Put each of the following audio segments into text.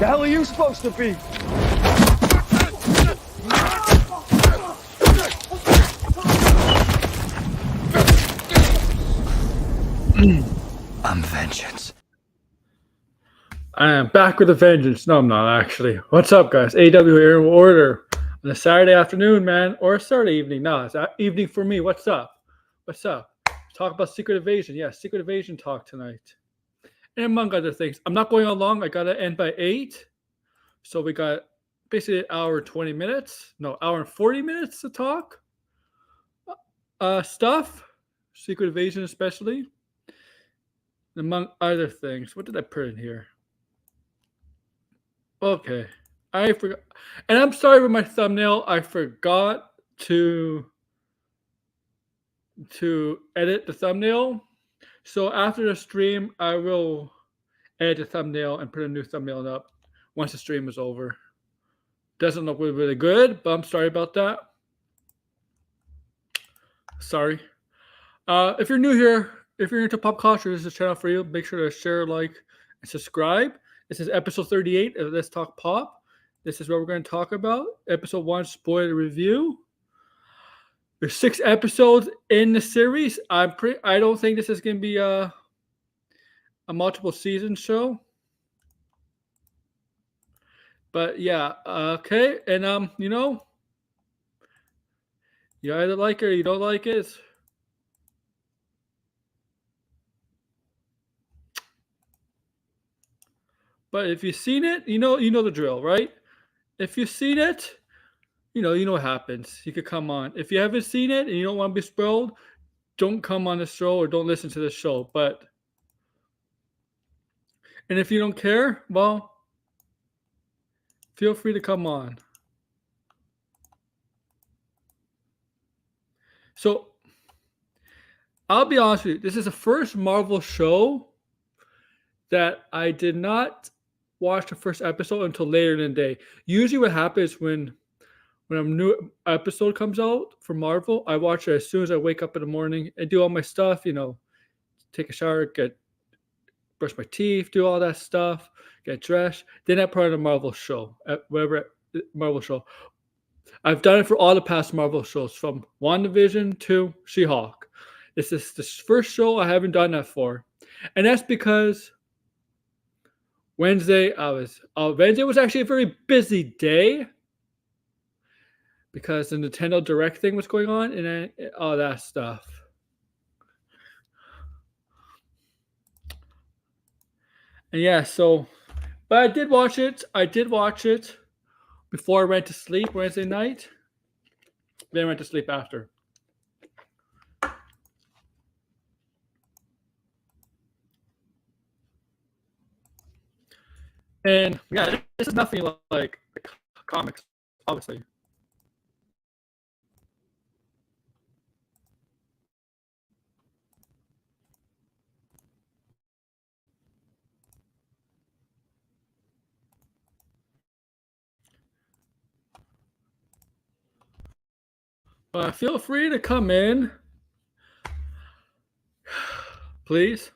The hell are you supposed to be? I'm vengeance. I am back with a vengeance. No, I'm not actually. What's up, guys? AW here in order on a Saturday afternoon, man, or a Saturday evening. No, it's evening for me. What's up? What's up? Talk about Secret Invasion. Yeah, Secret Invasion talk tonight, and among other things. I'm not going on long. I gotta end by 8, so we got basically an hour and 20 minutes. No, hour and 40 minutes to talk. Stuff. Secret Invasion, especially. Among other things. What did I put in here? Okay. I forgot. And I'm sorry with my thumbnail. I forgot to edit the thumbnail. So after the stream, I will edit the thumbnail and put a new thumbnail up once the stream is over. Doesn't look really good, but I'm sorry about that. Sorry. If you're new here, if you're into pop culture, this is a channel for you. Make sure to share, like, and subscribe. This is episode 38 of Let's Talk Pop. This is what we're going to talk about. Episode 1, spoiler review. There's 6 episodes in the series. I don't think this is going to be a multiple season show. But yeah, okay. And you know, you either like it or you don't like it. But if you've seen it, you know the drill, right? If you've seen it, you know what happens. You could come on. If you haven't seen it and you don't want to be spoiled, don't come on the show or don't listen to the show. And if you don't care, well, feel free to come on. So I'll be honest with you. This is the first Marvel show that I did not watch the first episode until later in the day. Usually what happens when a new episode comes out for Marvel, I watch it as soon as I wake up in the morning and do all my stuff, take a shower, brush my teeth, do all that stuff, get dressed. Then I put on a Marvel show, Marvel show. I've done it for all the past Marvel shows, from WandaVision to She-Hulk. This is the first show I haven't done that for. And that's because Wednesday was actually a very busy day because the Nintendo Direct thing was going on and then all that stuff. And yeah, but I did watch it. I did watch it before I went to sleep Wednesday night. Then I went to sleep after. And yeah, this is nothing like comics, obviously. Feel free to come in, please.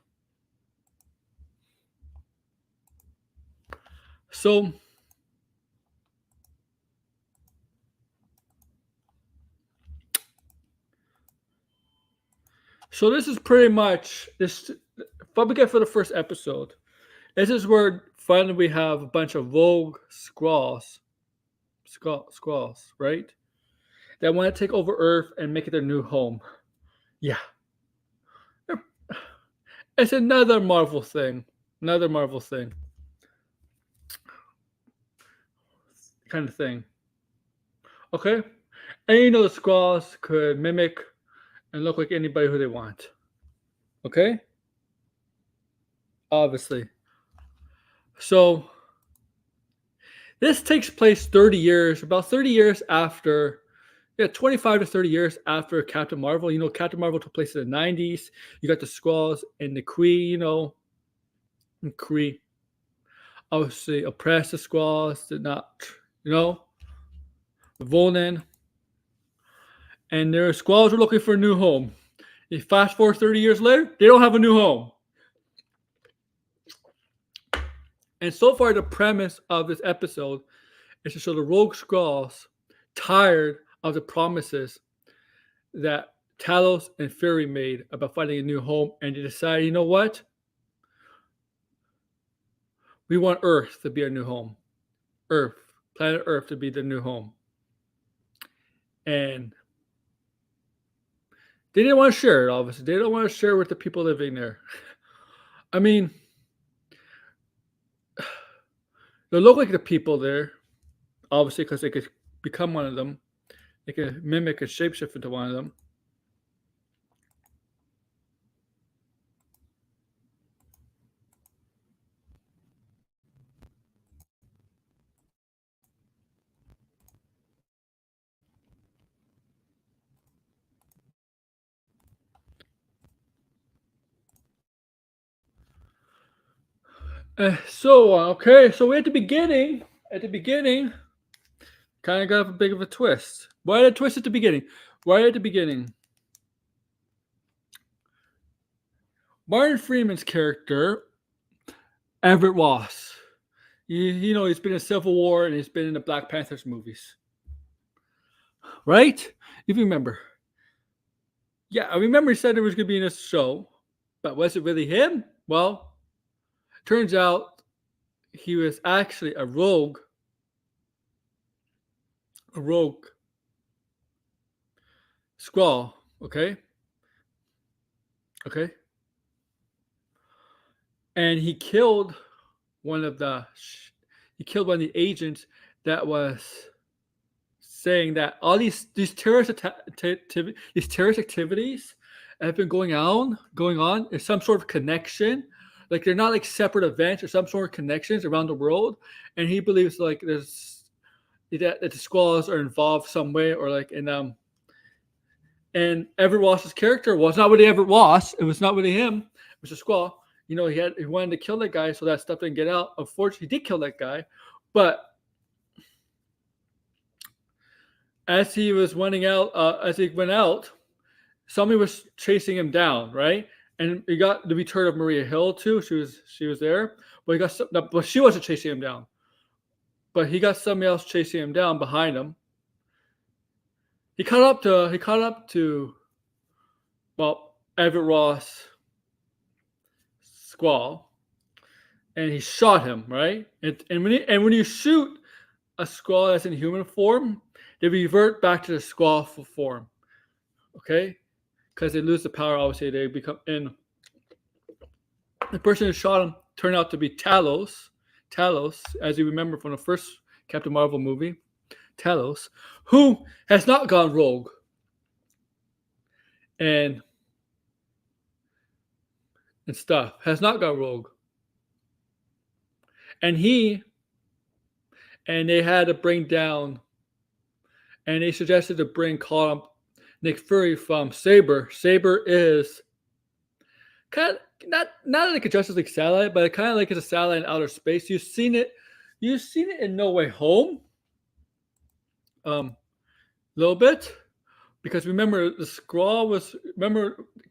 So this is pretty much this. What we get for the first episode. This is where finally we have a bunch of rogue squalls, right? That want to take over Earth and make it their new home. Yeah. It's another Marvel thing. Kind of thing. Okay? And the squalls could mimic and look like anybody who they want. Okay? Obviously. So this takes place about 30 years after, 25 to 30 years after Captain Marvel. Captain Marvel took place in the 90s. You got the Skrulls and the Kree, and Kree obviously oppressed the Skrulls, did not, Volnan. And their Skrulls were looking for a new home. You fast forward 30 years later, they don't have a new home. And so far, the premise of this episode is to show the Rogue Skrulls tired of the promises that Talos and Fury made about finding a new home, and they decide, you know what? We want Earth to be our new home. Earth, planet Earth to be the new home. And they didn't want to share it, obviously. They don't want to share it with the people living there. I mean, they look like the people there, obviously, because they could become one of them. They could mimic and shapeshift into one of them. So we're at the beginning, kind of got a big of a twist. Why a twist at the beginning? Martin Freeman's character, Everett Ross, you know, he's been in Civil War and he's been in the Black Panthers movies. Right? If you remember. Yeah, I remember he said it was going to be in this show, but was it really him? Well, turns out he was actually a rogue Skrull, okay? And he killed one of the agents that was saying that all these terrorist activities have been going on is some sort of connection. Like they're not like separate events or some sort of connections around the world. And he believes like there's that the Skrulls are involved some way, or like and Everett Ross's character was not really Everett Ross. It was not really him. It was a Skrull. You know, he wanted to kill that guy so that stuff didn't get out. Unfortunately, he did kill that guy, but as he went out, somebody was chasing him down, right? And he got the return of Maria Hill too. She was there, but she wasn't chasing him down. But he got somebody else chasing him down behind him. He caught up to Everett Ross Skrull, and he shot him, right? And when you shoot a Skrull that's in human form, they revert back to the Skrull form, okay? Because they lose the power. Obviously, they become. And the person who shot him turned out to be Talos, as you remember from the first Captain Marvel movie, Talos, who has not gone rogue, and stuff has not gone rogue, and they had to bring down, and they suggested to call up Nick Fury from Saber. Saber is kind of not like a Justice League satellite, but kind of like it's a satellite in outer space. You've seen it in No Way Home, a little bit, because remember the Skrull was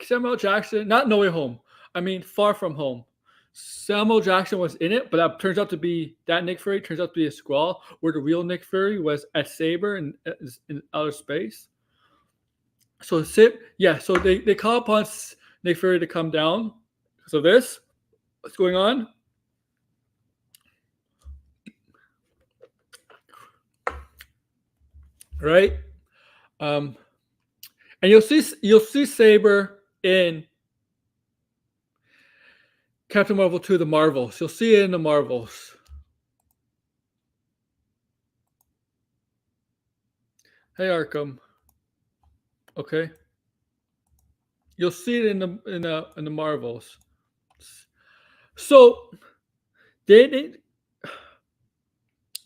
Samuel Jackson, not No Way Home. I mean Far From Home. Samuel Jackson was in it, but that turns out to be that Nick Fury turns out to be a Skrull, where the real Nick Fury was at Saber in outer space. So they call upon Nick Fury to come down. So what's going on? Right? And you'll see Saber in Captain Marvel 2, the Marvels. You'll see it in the Marvels. Hey, Arkham. Okay. You'll see it in the Marvels. So they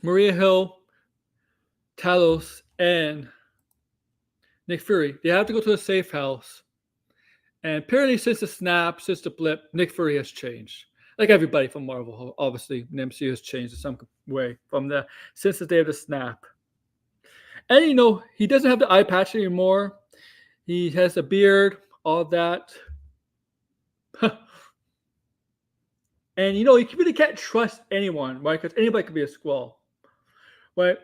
Maria Hill, Talos, and Nick Fury, they have to go to a safe house. And apparently since the blip, Nick Fury has changed. Like everybody from Marvel, obviously, the MCU has changed in some way since the day of the snap. And you know, he doesn't have the eye patch anymore. He has a beard, all that. And you really can't trust anyone, right? Because anybody could be a Skrull, right?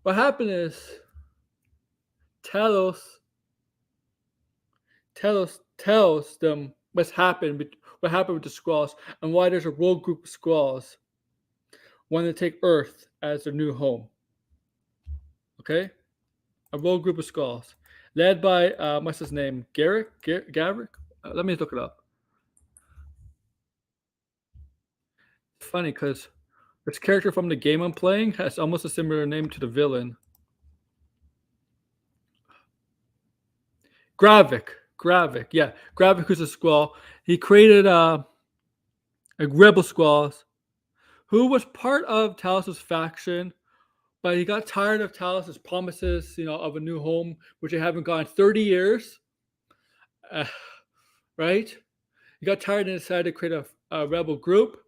What happened is Talos tells them what happened with the Skrulls, and why there's a rogue group of Skrulls wanting to take Earth as their new home. Okay, a rogue group of Skrulls led by what's his name, Garrick. Let me look it up. Funny because this character from the game I'm playing has almost a similar name to the villain. Gravik, yeah. Gravik is a Skrull. He created a rebel Skrulls who was part of Talos' faction, but he got tired of Talos' promises, of a new home, which they haven't gone 30 years. Right? He got tired and decided to create a rebel group.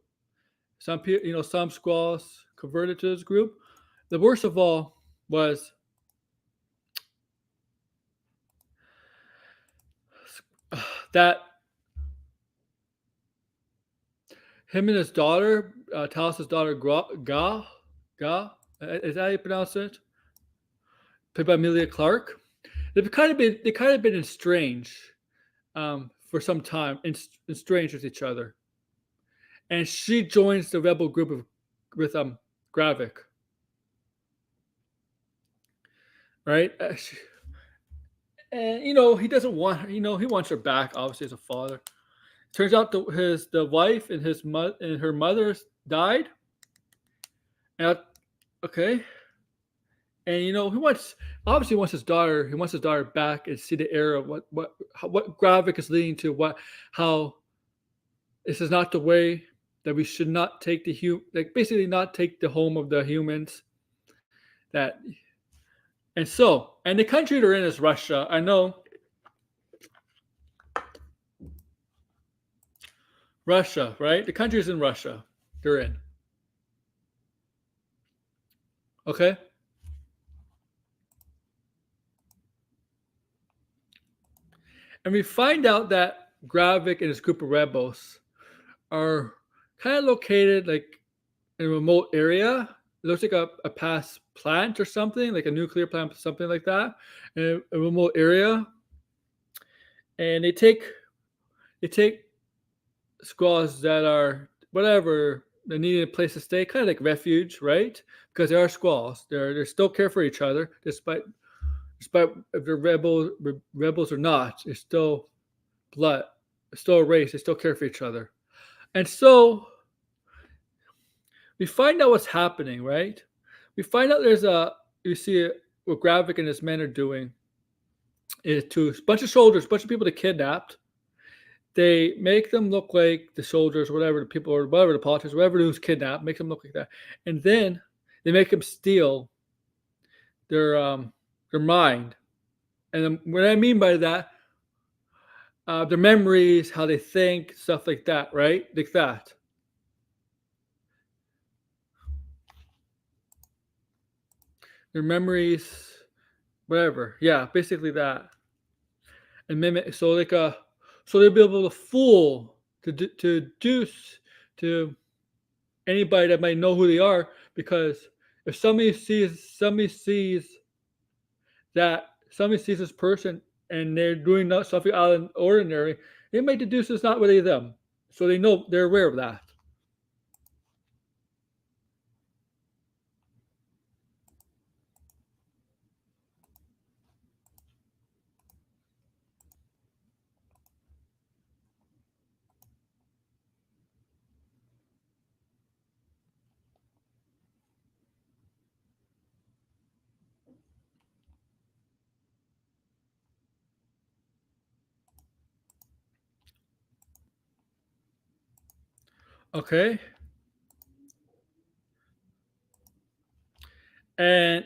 Some people, some Skrulls converted to this group. The worst of all was that him and his daughter, Talos' daughter, Ga, is that how you pronounce it? Played by Emilia Clarke. They've kind of been estranged for some time, estranged with each other. And she joins the rebel group with Gravik, right? And he doesn't want her. He wants her back, obviously, as a father. Turns out the wife and her mother died. And okay, and he wants his daughter. He wants his daughter back and see the era of what Gravik is leading to. How this is not the way that we should not take basically not take the home of the humans. And the country they're in is Russia. I know. Russia, right? The country is in Russia. They're in. Okay. And we find out that Gravik and his group of rebels are kind of located like in a remote area. It looks like a past plant or something, like a nuclear plant, something like that, in a remote area. And they take Skrulls that are whatever, they need a place to stay, kind of like refuge, right? Because they are Skrulls. They still care for each other, despite if they're rebels or not. It's still blood. It's still a race. They still care for each other. And so we find out what's happening, right? We find out you see what Gravik and his men are doing is to a bunch of soldiers, a bunch of people they kidnapped. They make them look like the soldiers, whatever the people, or whatever the politicians, whatever who's kidnapped, make them look like that. And then they make them steal their mind. And what I mean by that, their memories, how they think, stuff like that, right? Like that. Their memories, whatever. Yeah, basically that. And mimic. So they'll be able to fool, to deduce to anybody that might know who they are, because if somebody sees this person and they're doing something out of the ordinary, they might deduce it's not really them. So they're aware of that. Okay. And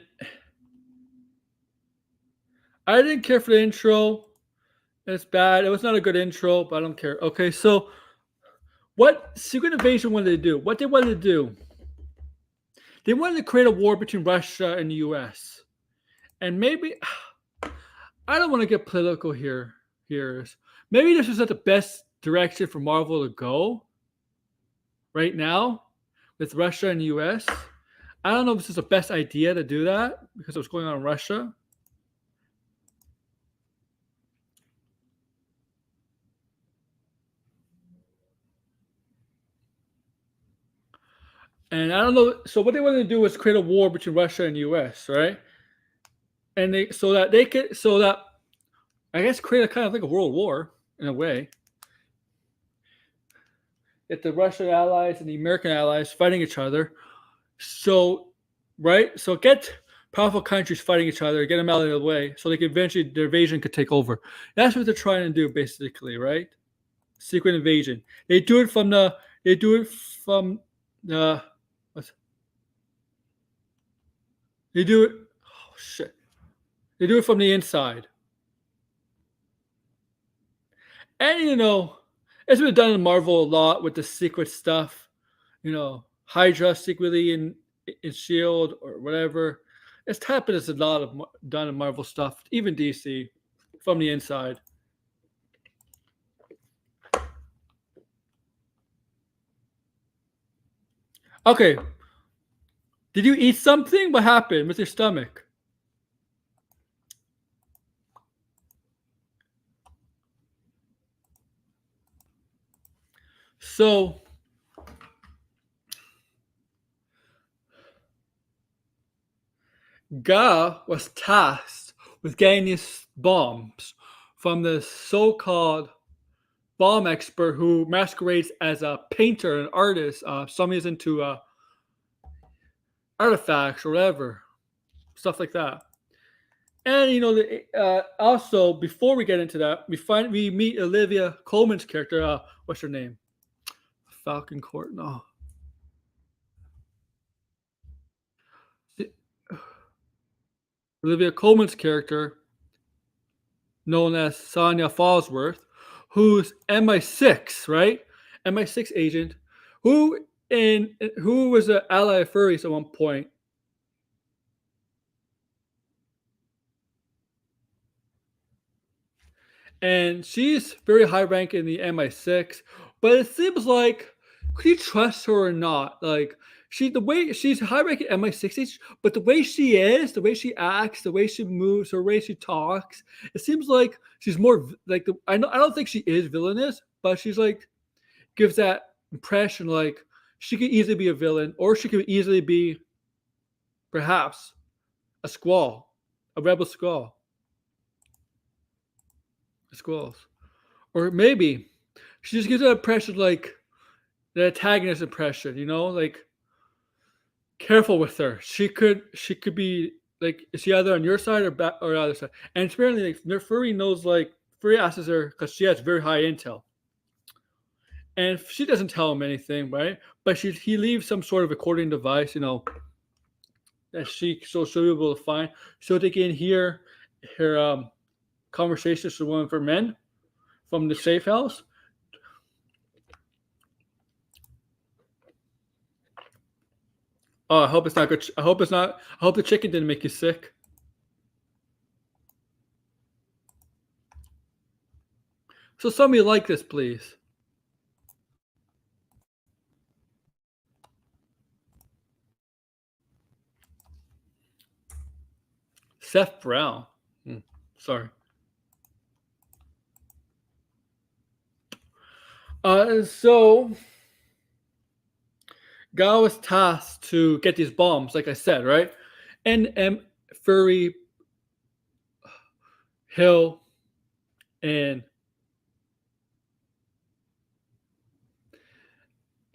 I didn't care for the intro. It's bad. It was not a good intro, but I don't care. Okay, so what Secret Invasion wanted to do? What they wanted to do? They wanted to create a war between Russia and the U.S. And maybe I don't want to get political here. Maybe this is not the best direction for Marvel to go. right now with Russia and the US. I don't know if this is the best idea to do that because of what's going on in Russia. And I don't know. So what they want to do is create a war between Russia and US, right? And they so that they could so that I guess create a kind of like a world war in a way. If the Russian allies and the American allies fighting each other, so right, so get powerful countries fighting each other, get them out of the way, so they can eventually their invasion could take over. That's what they're trying to do, basically, right? Secret invasion. They do it from the. They do it from the. What's, they do it. Oh shit! They do it from the inside. And it's been done in Marvel a lot with the secret stuff. Hydra secretly in Shield or whatever. It's happened. It's a lot of done in Marvel stuff, even DC, from the inside. Okay, did you eat something? What happened with your stomach? So, Ga was tasked with getting these bombs from the so-called bomb expert who masquerades as a painter, an artist. Somebody is into artifacts or whatever, stuff like that. And also before we get into that, we meet Olivia Colman's character. What's her name? Falcon Court. No, Olivia Colman's character, known as Sonia Fallsworth, who's MI6, right? MI6 agent, who was an ally of Furries at one point. And she's very high rank in the MI6, but it seems like could you trust her or not? Like the way she's high rank in MI6, but the way she is, the way she acts, the way she moves, the way she talks, it seems like she's more like I don't think she is villainous, but she's like gives that impression like she could easily be a villain, or she could easily be perhaps a squall, a rebel squalls. Or maybe she just gives that impression like the antagonist impression, like careful with her. She could be like, is she either on your side or back or the other side? And apparently like Furry knows like Furry asks her because she has very high intel. And she doesn't tell him anything, right? But he leaves some sort of recording device, that she'll be able to find so they can hear her conversations with one of her men from the safe house. Oh, I hope it's not good. I hope it's not. I hope the chicken didn't make you sick. So somebody like this, please. Seth Brown. Sorry. So Guy was tasked to get these bombs, like I said, right? And Furry, Hill, and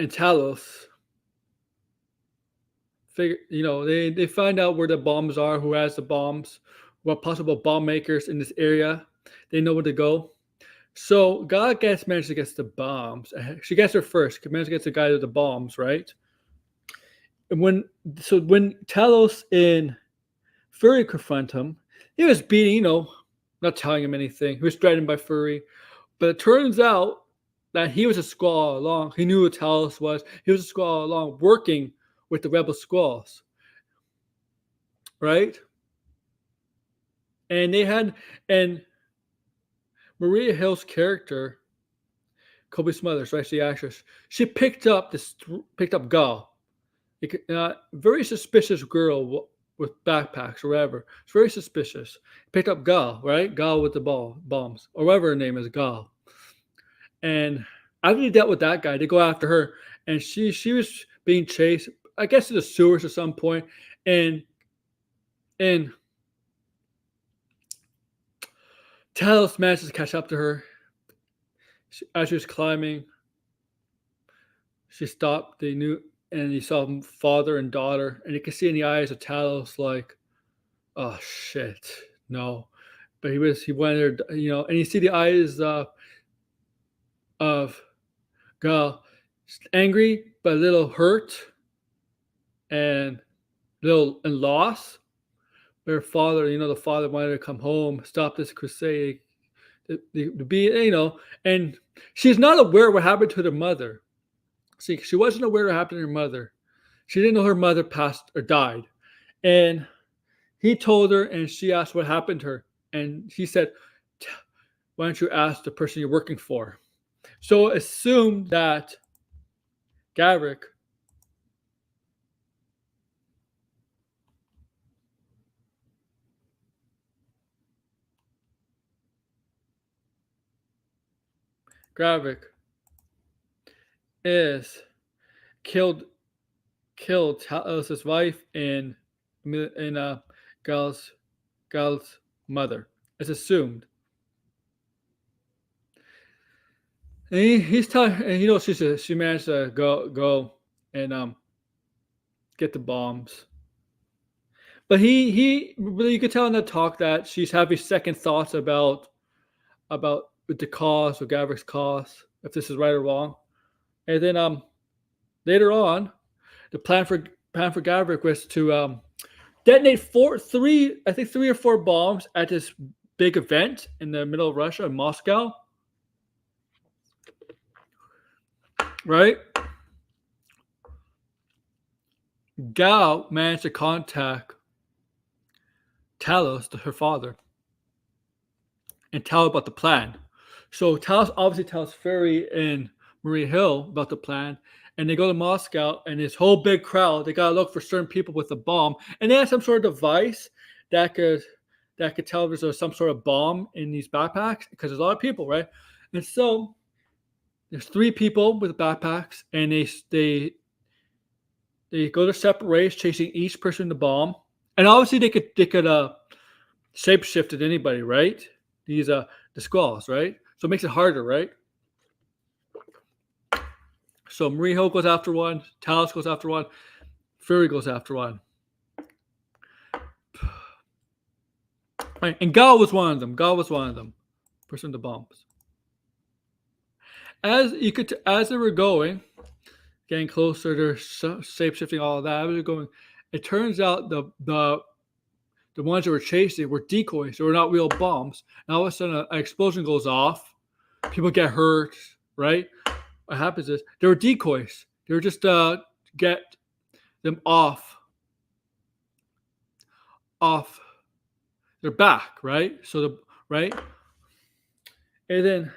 Talos they find out where the bombs are, who has the bombs, what possible bomb makers in this area. They know where to go. So God manages to get the bombs. She gets her first. Manages to get the guy with the bombs, right? And when Talos and Furry confront him, he was beating, not telling him anything. He was threatened by Furry. But it turns out that he was a squall all along. He knew who Talos was. He was a squall all along, working with the rebel squalls. Right? And Maria Hill's character Kobe Smothers, right? The actress. She picked up Gal, very suspicious girl with backpacks or whatever. It's very suspicious. Picked up Gal, right? Gal with the bombs, or whatever her name is, Gal. And after they dealt with that guy, they go after her, and she was being chased, I guess, to the sewers at some point, and Talos manages to catch up to her. As she was climbing, she stopped. They knew, and you saw father and daughter, and you can see in the eyes of Talos, like, oh shit, no. But he went there, and you see the eyes of Gal, angry but a little hurt and lost. Her father, the father wanted to come home, stop this crusade, to be, and she's not aware what happened to her mother. See, she wasn't aware what happened to her mother. She didn't know her mother passed or died. And he told her, and she asked what happened to her. And he said, why don't you ask the person you're working for? So assume that Gavrik is killed his wife and Gal's mother. It's assumed. And he's telling, and she managed to go and get the bombs. But he really, you could tell in the talk that she's having second thoughts about the cause or Gavrik's cause, if this is right or wrong. And then later on, the plan for Gavrik was to detonate three or four bombs at this big event in the middle of Russia, in Moscow. Right? Gal managed to contact Talos, her father, and tell about the plan. So Talos obviously tells Fury and Maria Hill about the plan, and they go to Moscow, and this whole big crowd, they gotta look for certain people with a bomb, and they have some sort of device that could tell if there's some sort of bomb in these backpacks, because there's a lot of people, right? And so there's three people with backpacks, and they go their separate ways, chasing each person the bomb. And obviously they could shapeshift at anybody, right? These the squalls, right? So it makes it harder, right? So Marie Hill goes after one, Talos goes after one, Fury goes after one. Right. And Gal was one of them. Pushing the bombs. As they were going, getting closer, they're shape-shifting, all of that. As they're going, it turns out the ones that were chasing were decoys. They were not real bombs. And all of a sudden, an explosion goes off. People get hurt, right? What happens is they were decoys. They were just get them off their back, right? So right, and then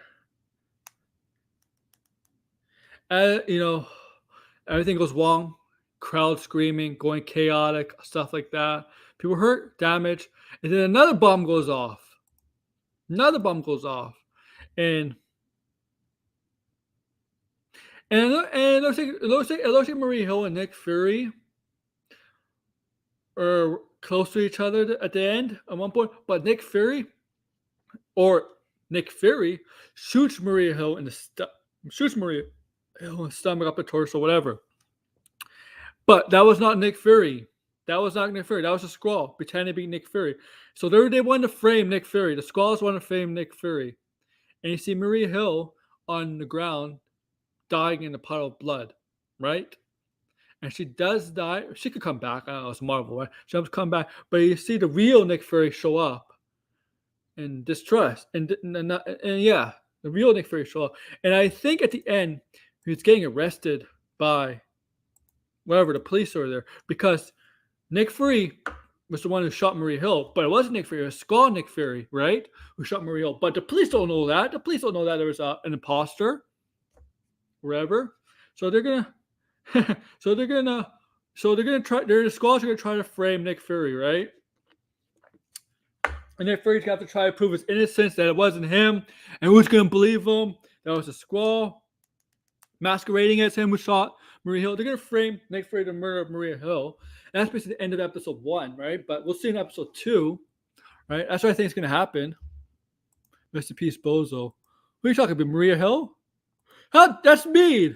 everything goes wrong. Crowd screaming, going chaotic, stuff like that. People hurt, damage, and then another bomb goes off. And it looks like Marie Hill and Nick Fury are close to each other at the end at one point, but Nick Fury shoots Maria Hill in the stomach, up the torso, whatever. But that was not Nick Fury. That was a Skrull pretending to be Nick Fury. So they wanted to frame Nick Fury. The Skrulls wanted to frame Nick Fury. And you see Maria Hill on the ground dying in a puddle of blood, right? And she does die. She could come back. I don't know, it's Marvel, right? She could come back. But you see the real Nick Fury show up and distrust. And yeah, the real Nick Fury show up. And I think at the end, he was getting arrested by whatever, the police are there. Because Nick Fury was the one who shot Maria Hill. But it wasn't Nick Fury. It was Skrull Nick Fury, right? Who shot Maria Hill. But the police don't know that. The police don't know that there was an imposter. wherever. So they're gonna, so they're gonna, so they're gonna try. The squad's gonna try to frame Nick Fury, right? And Nick Fury's got to try to prove his innocence, that it wasn't him, and who's gonna believe him? That was a squall masquerading as him who shot Maria Hill. They're gonna frame Nick Fury the murder of Maria Hill. And that's basically the end of episode 1, right? But we'll see in episode 2, right? That's what I think is gonna happen. Mr. Peace Bozo. Who are you talking about? Maria Hill? Huh? That's me.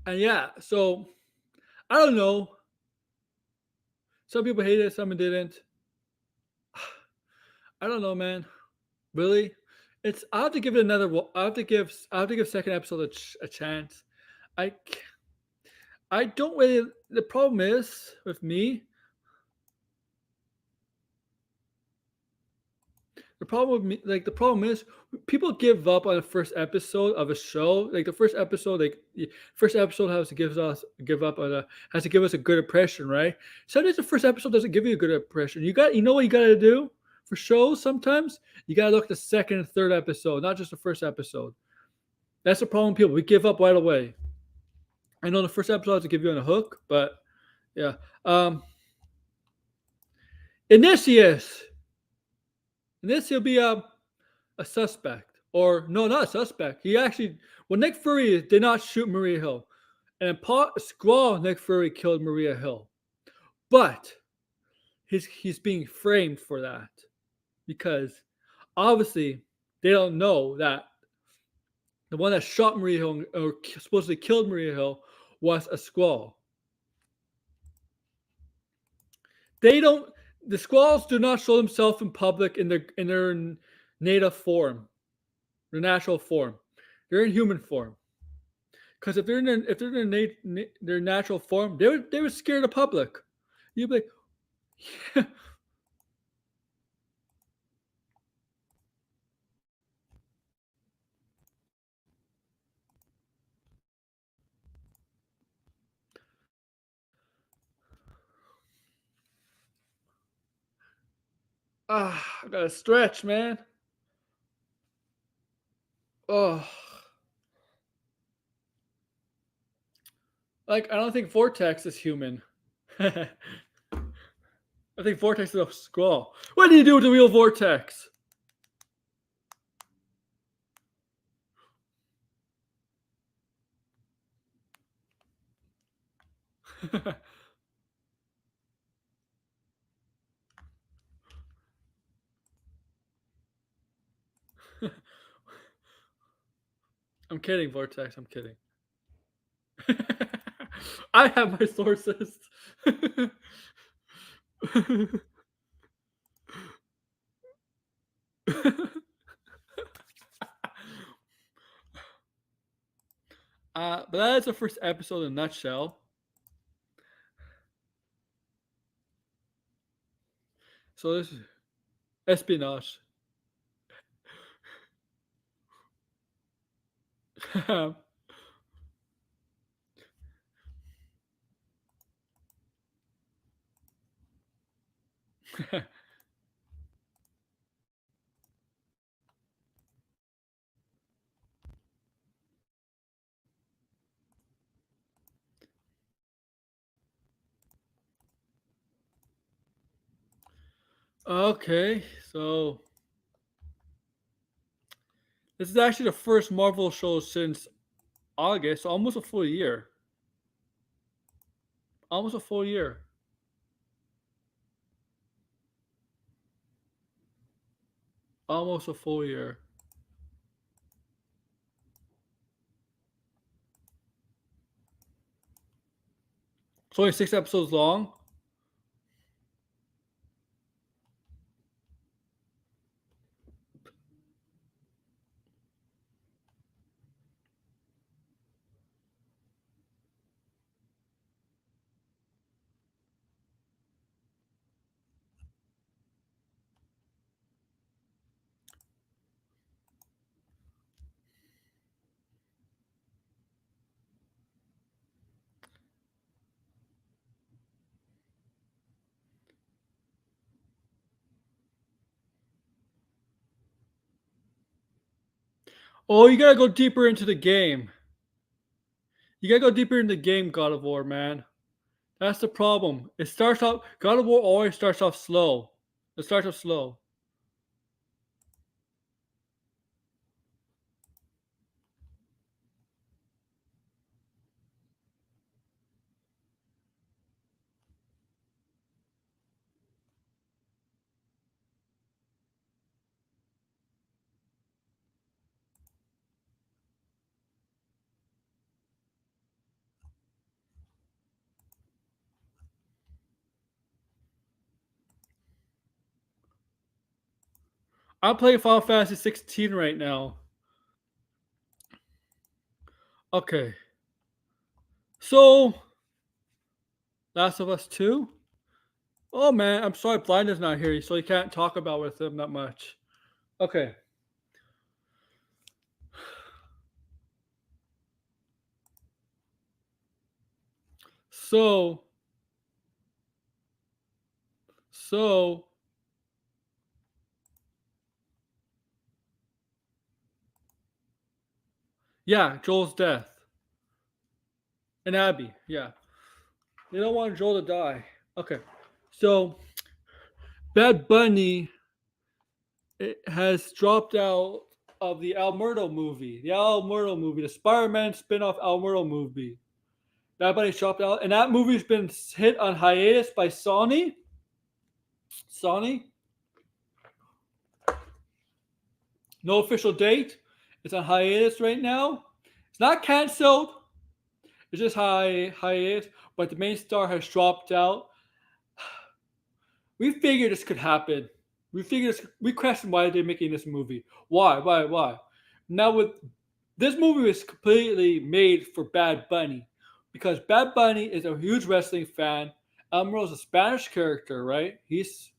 And yeah, so I don't know. Some people hated it, some didn't. I don't know, man. Really, it's. I have to give it another. I have to give. I have to give second episode a chance. I. I don't really. The problem is with me. The problem with me, like the problem is, people give up on the first episode of a show. Like the first episode, first episode has to give up on has to give us a good impression, right? Sometimes the first episode doesn't give you a good impression. You know what you got to do for shows. Sometimes you got to look at the second and third episode, not just the first episode. That's the problem. With people, we give up right away. I know the first episode has to give you on a hook, but yeah. Initius. And this he'll be a suspect. Or no, not a suspect. He actually Nick Fury did not shoot Maria Hill. And Squall Nick Fury killed Maria Hill. But he's being framed for that. Because obviously they don't know that the one that shot Maria Hill or supposedly killed Maria Hill was a Squall. The Squalls do not show themselves in public in their native form, their natural form. They're in human form. Because if they're in their natural form, they would scare the public. You'd be like, I gotta stretch, man. Oh, like I don't think Vortex is human. I think Vortex is a Squall. What do you do with the real Vortex? I'm kidding, Vortex. I'm kidding. I have my sources. But that is the first episode in a nutshell. So this is espionage. Okay, so this is actually the first Marvel show since August, so almost a full year. Almost a full year. Almost a full year. It's only 6 episodes long. Oh, you gotta go deeper into the game. You gotta go deeper into the game, God of War, man. That's the problem. It starts off. God of War always starts off slow. It starts off slow. I'm playing Final Fantasy 16 right now. Okay. So, Last of Us 2? Oh man, I'm sorry, Blind is not here, so you can't talk about with him that much. Okay. So, so yeah, Joel's death. And Abby, yeah. They don't want Joel to die. Okay. So Bad Bunny has dropped out of the Alberto movie. The Alberto movie, the Spider-Man spin-off Alberto movie. Bad Bunny dropped out, and that movie's been hit on hiatus by Sony. Sony. No official date. It's on hiatus right now. It's not canceled. It's just hiatus. But the main star has dropped out. We figured this could happen. We questioned why they're making this movie. Why? Now with this movie was completely made for Bad Bunny because Bad Bunny is a huge wrestling fan. Elmero's a Spanish character, right? He's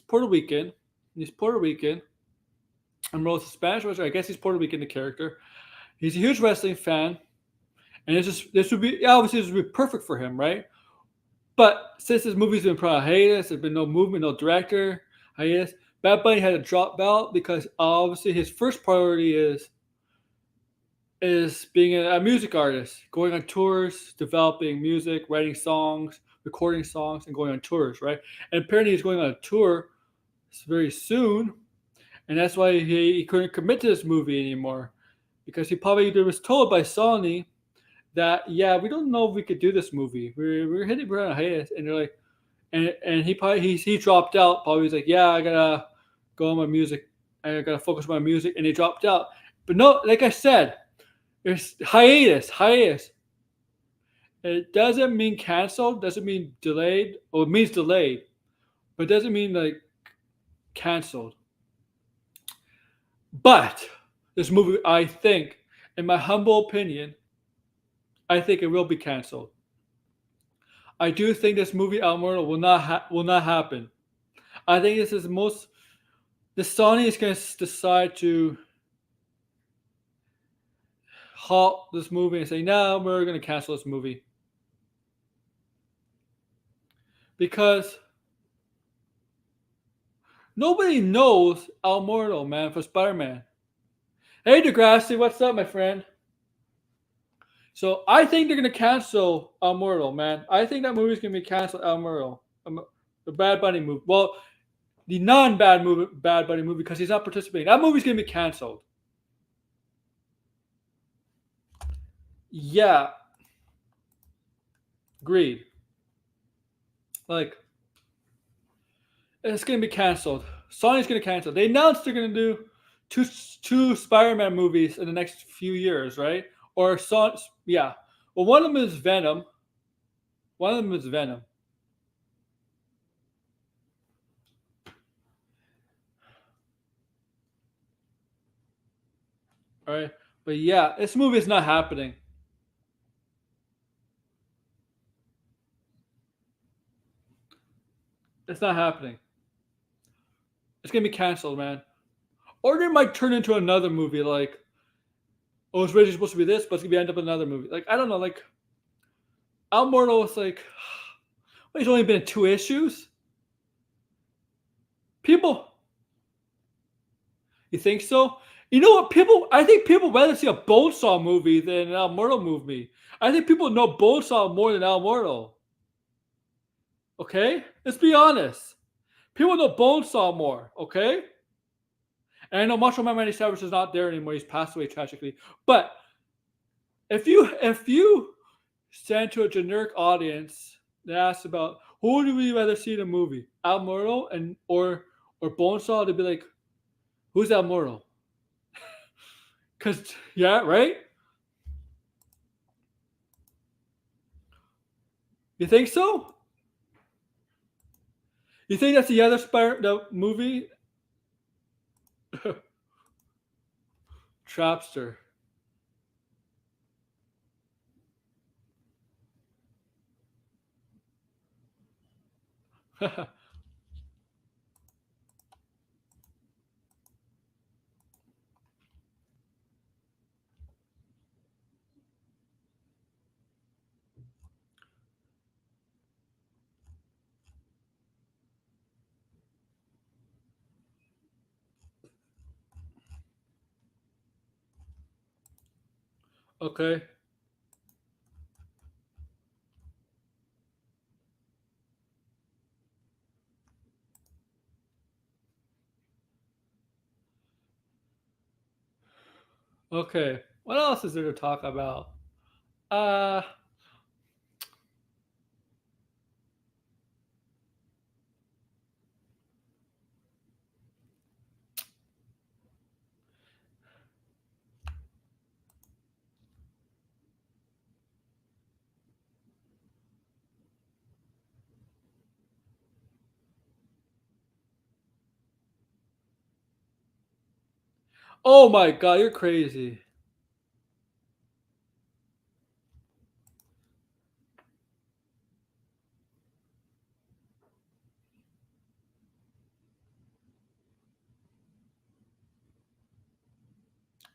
Puerto Rican. He's Puerto Rican. Elmero's a Spanish wrestler. I guess he's Puerto Rican, the character. He's a huge wrestling fan, and this would be obviously this would be perfect for him, right? But since this movie's been put on hiatus, there's been no movement, no director, hiatus. Bad Bunny had to drop out because obviously his first priority is being a music artist, going on tours, developing music, writing songs, recording songs, and going on tours, right? And apparently he's going on a tour very soon, and that's why he couldn't commit to this movie anymore because he probably was told by Sony that we don't know if we could do this movie. We're on a hiatus, and they're like, and he dropped out. Probably was like, I gotta go on my music. I gotta focus on my music, and he dropped out. But no, like I said, there's hiatus. It doesn't mean canceled. Doesn't mean delayed. Or it means delayed, but it doesn't mean like canceled. But this movie, I think, in my humble opinion, I think it will be canceled. I do think this movie Alberto will not happen. I think this is the Sony is going to decide to halt this movie and say, no, we're going to cancel this movie. Because nobody knows Alberto, man, for Spider-Man. Hey, Degrassi, what's up, my friend? So I think they're going to cancel Alberto, man. I think that movie's going to be canceled, Alberto. The Bad Bunny movie. Well, the non-Bad Bunny movie, because he's not participating. That movie's going to be canceled. Yeah. Agreed. Like, it's going to be canceled. Sony's going to cancel. They announced they're going to do two Spider-Man movies in the next few years, right? Or yeah. Well, one of them is Venom. All right. But yeah, this movie is not happening. It's not happening. It's gonna be canceled, man. Or they might turn into another movie like, oh, it's originally supposed to be this, but it's gonna end up in another movie. Like, I don't know, like Alberto was like, well, he's only been in 2 issues. People, you think so? You know what? I think people rather see a Bonesaw movie than an El Muerto movie. I think people know Bonesaw more than El Muerto. Okay? Let's be honest. People know Bonesaw more, okay? And I know Macho Man Randy Savage is not there anymore. He's passed away tragically. But if you send to a generic audience that asks about who do we rather see in a movie, El Muerto or Bonesaw, they'd be like, who's El Muerto? Because yeah, right? You think so? You think that's the other the movie? Trapster. Okay. Okay. What else is there to talk about? Uh oh my god, you're crazy.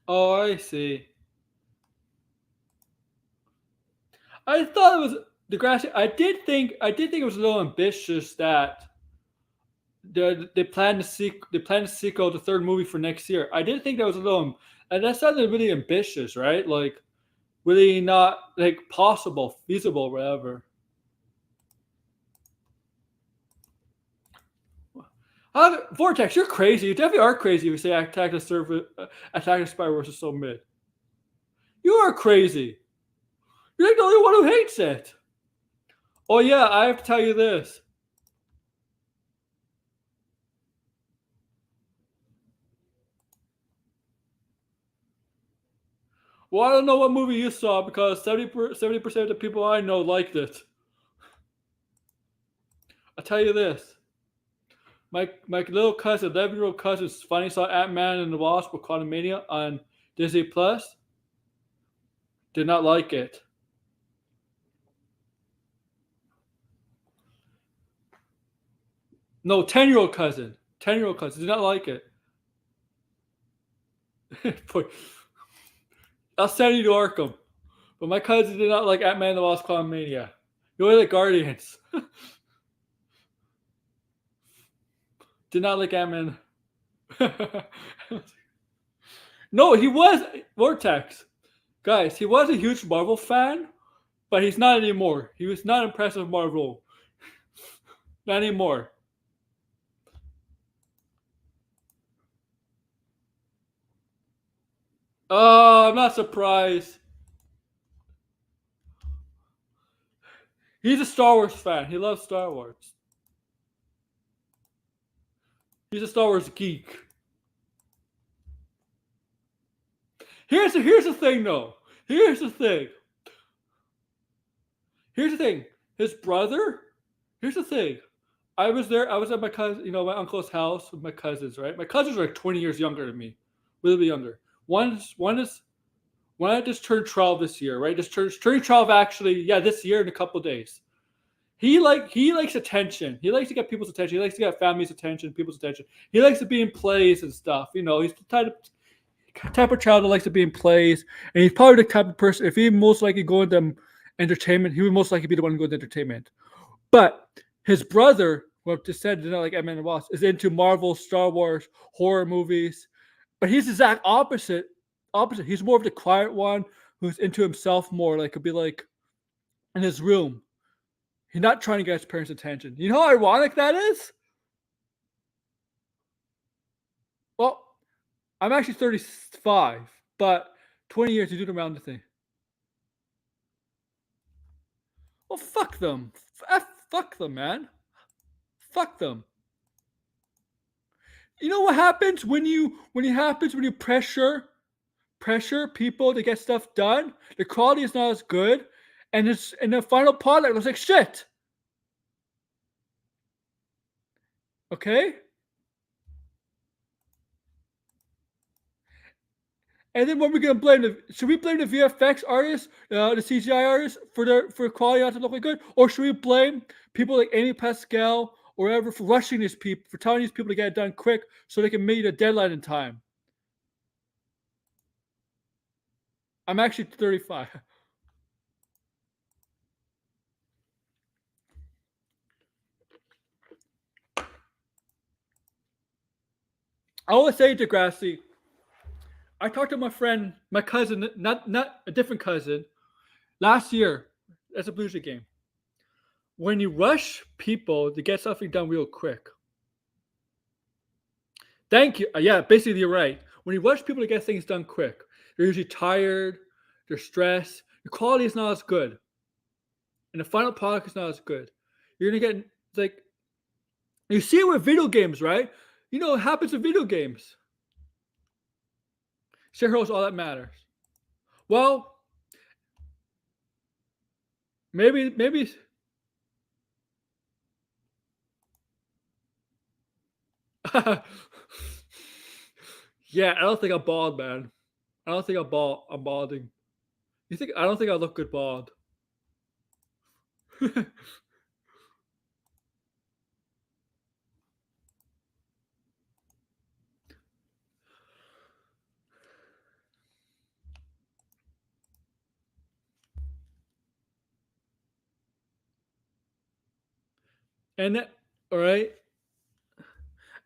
Oh, I see. I thought it was the grass. I did think it was a little ambitious that they plan to sequel the third movie for next year. I did think that was a little, and that sounded really ambitious, right? Like really not like possible, feasible, whatever. Vortex, you're crazy. You definitely are crazy if you say Attack the Spider Verse is so mid. You are crazy. You're like the only one who hates it. Oh yeah, I have to tell you this. Well, I don't know what movie you saw because 70% of the people I know liked it. I'll tell you this. My little cousin, 11-year-old cousin, finally saw Ant-Man and the Wasp with Quantumania on Disney Plus. Did not like it. No, 10-year-old cousin. 10-year-old cousin did not like it. I'll send you to Arkham. But my cousin did not like Ant-Man and the Wasp Quantumania. You only like Guardians. Did not like Ant-Man. No, he was Vortex. Guys, he was a huge Marvel fan, but he's not anymore. He was not impressed with Marvel. Not anymore. Oh, I'm not surprised. He's a Star Wars fan. He loves Star Wars. He's a Star Wars geek. Here's the thing, though. Here's the thing. Here's the thing. His brother. Here's the thing. I was there. I was at my cousin, my uncle's house with my cousins. Right. My cousins are like 20 years younger than me, a little bit younger. One just turned 12 this year. Right. Just turning 12 actually. Yeah, this year in a couple of days. He likes attention. He likes to get people's attention. He likes to get families' attention, people's attention. He likes to be in plays and stuff. He's the type of child that likes to be in plays, and he's probably the type of person. If he most likely go into entertainment, he would most likely be the one who goes into entertainment. But his brother, who I've just said did not like Ant-Man and Wasp, is into Marvel, Star Wars, horror movies, But he's the exact opposite. Opposite. He's more of the quiet one who's into himself more. Like could be like in his room. He's not trying to get his parents' attention. You know how ironic that is? Well, I'm actually 35, but 20 years to do the round thing. Well, fuck them. Fuck them, man. Fuck them. You know what happens when you pressure people to get stuff done? The quality is not as good, and it's and the final product looks like shit. Okay? And then what are we gonna blame should we blame the VFX artists, the CGI artists for quality not to look like good? Or should we blame people like Amy Pascal or whatever for rushing these people, for telling these people to get it done quick so they can meet a deadline in time? I'm actually 35. I always say Degrassi. I talked to my friend, my cousin, not a different cousin, last year. That's a Blues game. When you rush people to get something done real quick. Thank you. Yeah, basically you're right. When you rush people to get things done quick, they're usually tired, they're stressed, the quality is not as good, and the final product is not as good. You're gonna get like you see it with video games, right? You know what happens with video games. Shareholders, all that matters. Well, maybe yeah, I don't think I'm bald, man. I don't think I'm balding. You think I don't think I look good bald. And that, all right.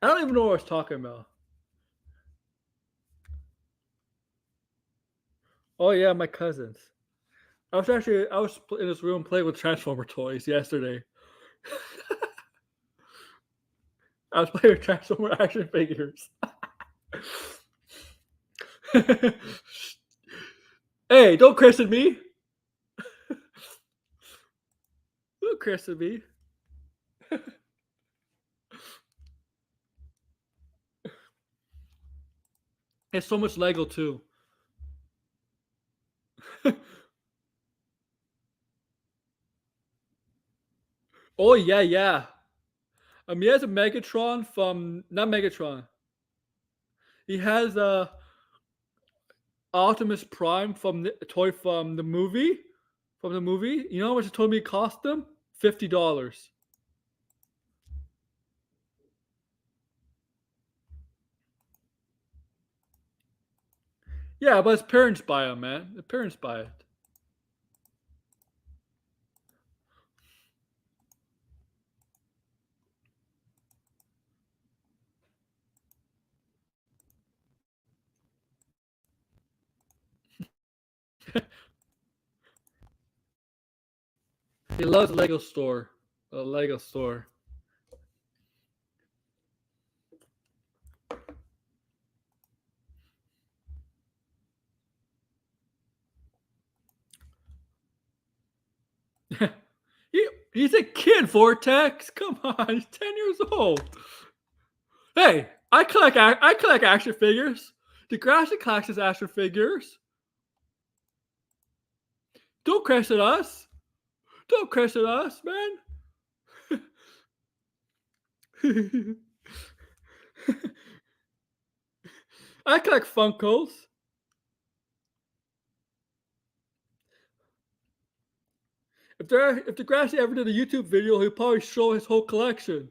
I don't even know what I was talking about. Oh yeah, my cousins. I was in this room playing with Transformer toys yesterday. I was playing with Transformer action figures. Hey, don't question me. Don't question me. It's so much Lego too. Oh yeah, yeah. He has a Megatron from not Megatron. He has a Optimus Prime from the toy from the movie. From the movie. You know how much it told me it cost them? $50. Yeah, but his parents buy him, man. The parents buy it. He loves Lego store. A Lego store. He's a kid, Vortex. Come on, he's 10 years old. Hey, I collect action figures. Degrassi collects his action figures. Don't question us. Don't question us, man. I collect Funkos. If Degrassi ever did a YouTube video, he'd probably show his whole collection.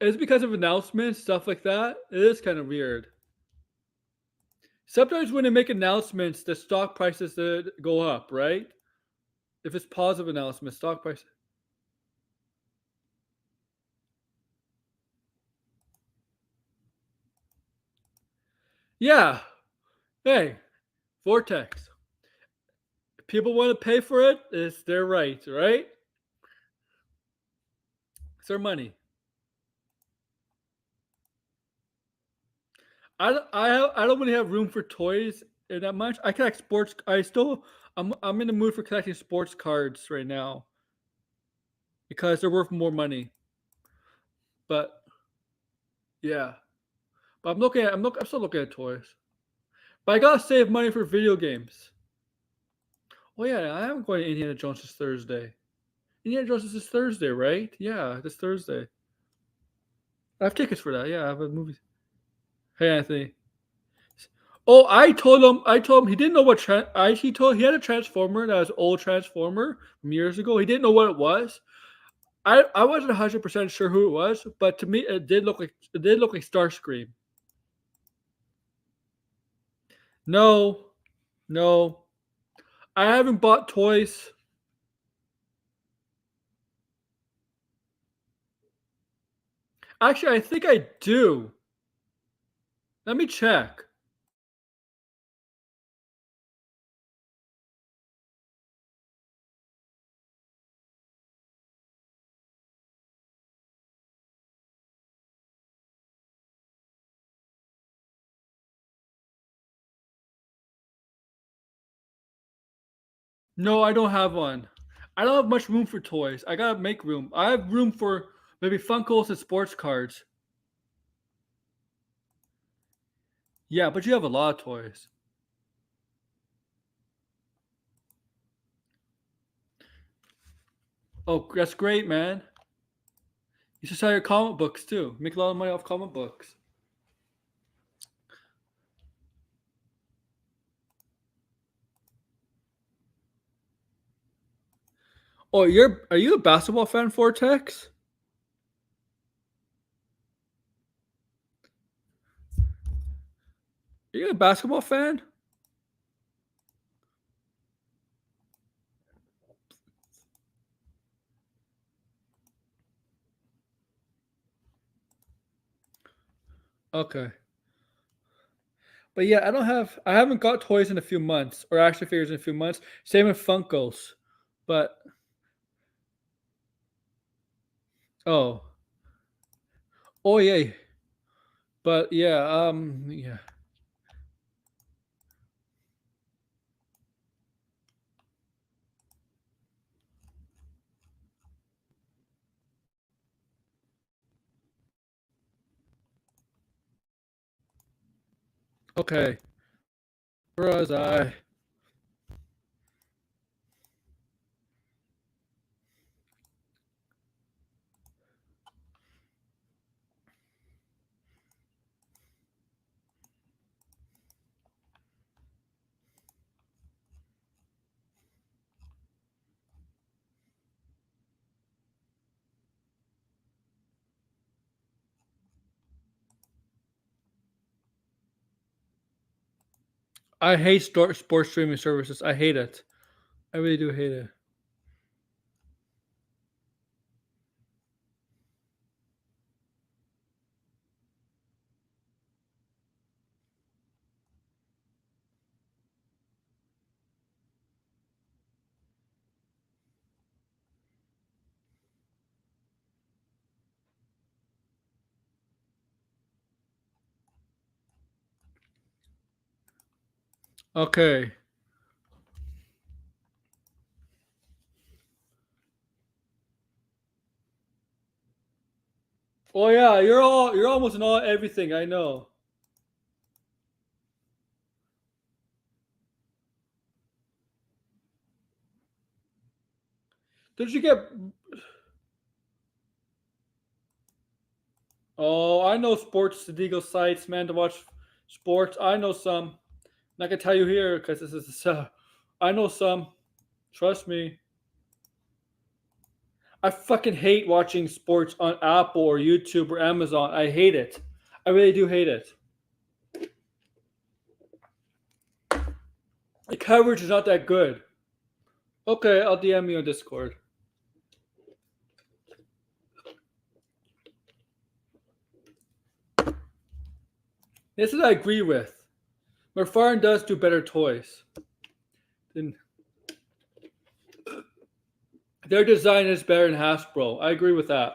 It's because of announcements, stuff like that. It is kind of weird. Sometimes when they make announcements, the stock prices go up, right? If it's positive announcement, stock price. Yeah. Hey, Vortex. If people want to pay for it, it's their right, right? It's their money. I don't really have room for toys that much. I collect sports. I'm in the mood for collecting sports cards right now because they're worth more money. But yeah, but I'm still looking at toys. But I gotta save money for video games. Oh yeah, I am going to Indiana Jones this Thursday. Indiana Jones is this Thursday, right? Yeah, this Thursday. I have tickets for that. Yeah, I have a movie. Hey Anthony. Oh, I told him he didn't know what he had a transformer that was an old transformer from years ago. He didn't know what it was. I wasn't 100% sure who it was, but to me it did look like Starscream. No, no, I haven't bought toys. Actually, I think I do. Let me check. No, I don't have one. I don't have much room for toys. I gotta make room. I have room for maybe Funkos and sports cards. Yeah, but you have a lot of toys. Oh, that's great, man. You should sell your comic books too. Make a lot of money off comic books. Oh, are you a basketball fan, Vortex? Are you a basketball fan? Okay. But yeah, I haven't got toys in a few months, or action figures in a few months. Same with Funkos. But oh. Oh yeah. But yeah, yeah. Okay. Where was I? I hate sports streaming services. I hate it. I really do hate it. Okay. Oh yeah, you're almost in all everything. I know. Did you get? Oh, I know sports legal sites, man, to watch sports. I know some. And I can tell you here because this is. I know some. Trust me. I fucking hate watching sports on Apple or YouTube or Amazon. I hate it. I really do hate it. The coverage is not that good. Okay, I'll DM you on Discord. This is I agree with. McFarlane does do better toys. Than, their design is better than Hasbro. I agree with that.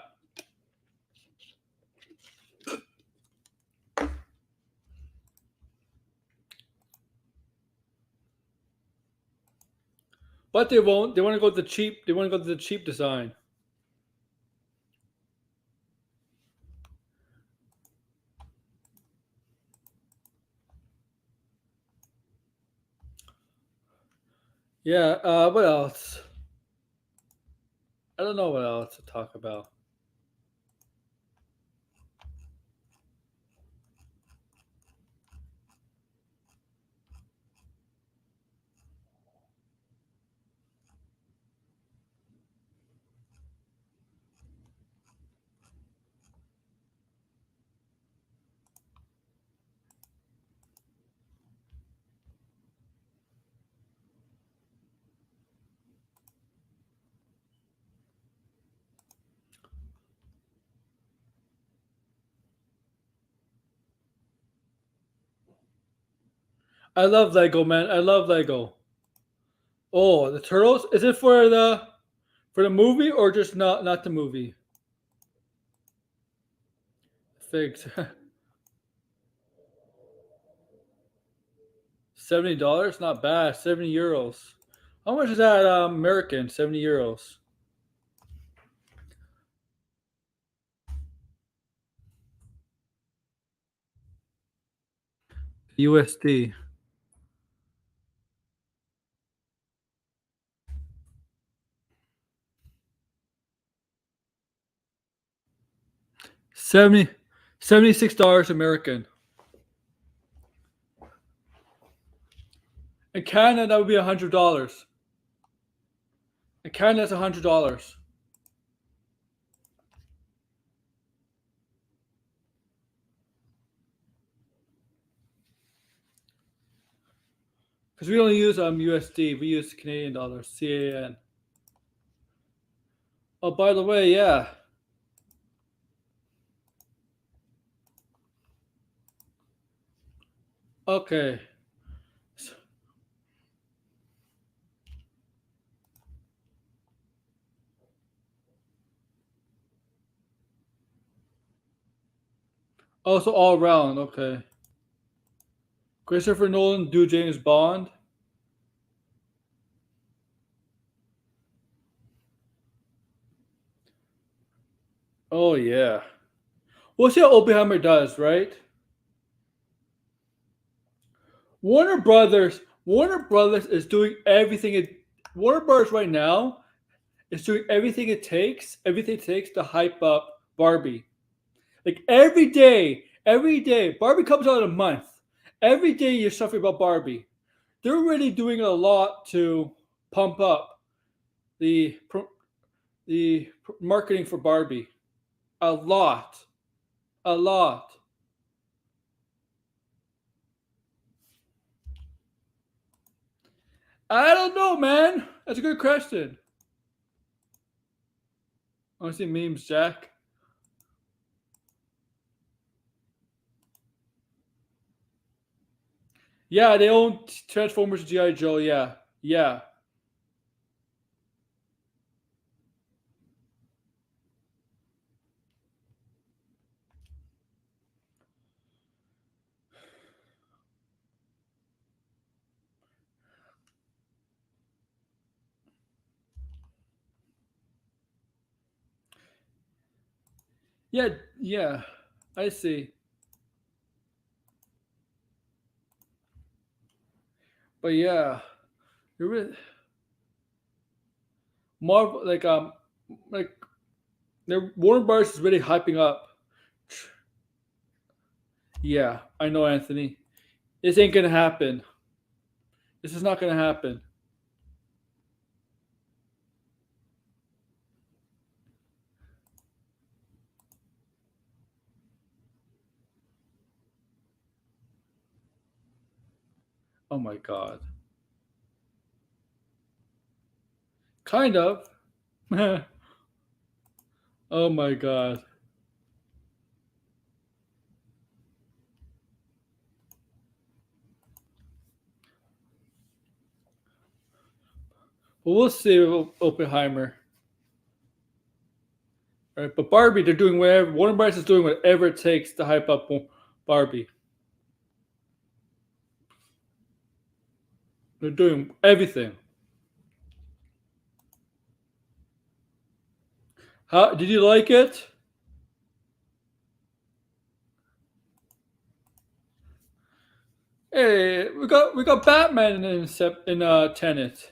But they won't. They want to go to the cheap. They want to go to the cheap design. Yeah. What else? I don't know what else to talk about. I love Lego, man. I love Lego. Oh, the turtles. Is it for the movie or just not the movie? Figs. $70, not bad. €70. How much is that American? €70. USD. 70 $76 American. In Canada, that would be $100. In Canada, that's $100. Because we don't use USD, we use Canadian dollars, CAN. Oh, by the way, yeah. Okay. Oh, so all around. Okay. Christopher Nolan do James Bond. Oh yeah. We'll see how Oppenheimer does, right? Warner Brothers is doing everything it Warner Brothers right now is doing everything it takes to hype up Barbie. Like every day, Barbie comes out in a month. Every day you're suffering about Barbie. They're really doing a lot to pump up the marketing for Barbie. A lot, a lot. I don't know, man. That's a good question. I want to see memes, Jack. Yeah, they own Transformers and GI Joe. Yeah, yeah, yeah, yeah. I see. But yeah, you're really Marvel like their Warner Bros is really hyping up. Yeah, I know, Anthony. This ain't gonna happen. This is not gonna happen. Oh my god. Kind of. Oh my god. Well, we'll see with Oppenheimer. All right, but Barbie, they're doing whatever. Warner Bros. Is doing whatever it takes to hype up Barbie. They're doing everything. How did you like it? Hey, we got Batman in Tenet.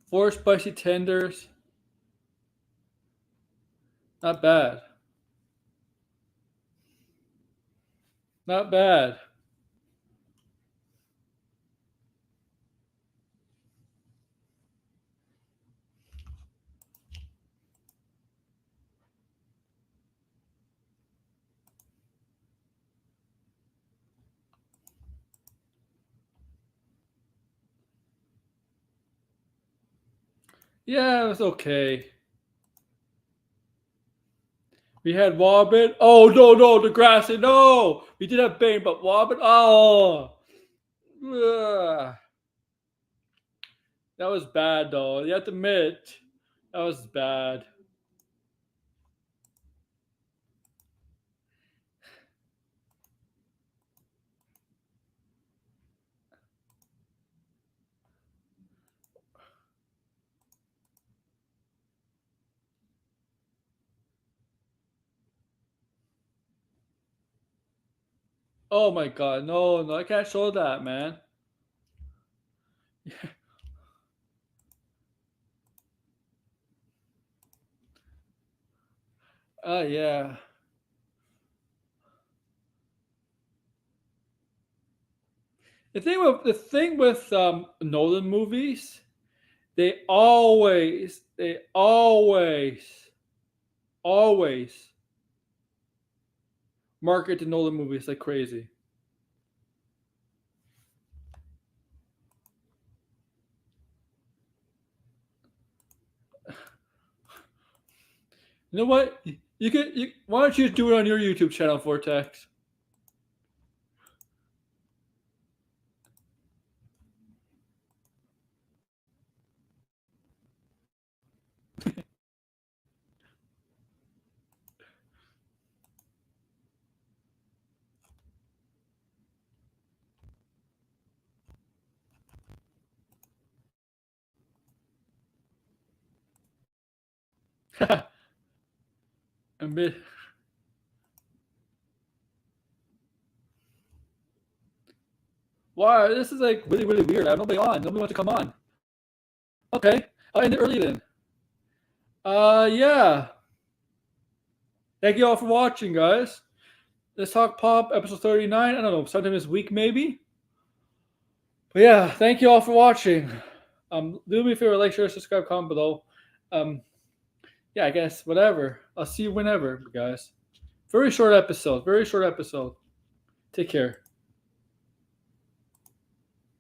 Four spicy tenders. Not bad. Not bad. Yeah, it was okay. We had Wobbit. Oh no, the grassy. No, we did have Bane, but Wobbit. Oh, ugh. That was bad though. You have to admit, that was bad. Oh my god, no, I can't show that, man. Oh yeah. The thing with Nolan movies, they always market the Nolan movies like crazy. You know what? Why don't you do it on your YouTube channel, Vortex? And be- Wow, this is like really, really weird. I have nobody on. Nobody wants to come on. Okay, I'll end it early then. Yeah. Thank you all for watching, guys. Let's Talk Pop, episode 39. I don't know, sometime this week maybe. But yeah, thank you all for watching. Do me a favor, like, share, subscribe, comment below. Yeah, I guess whatever. I'll see you whenever, guys. Very short episode. Very short episode. Take care.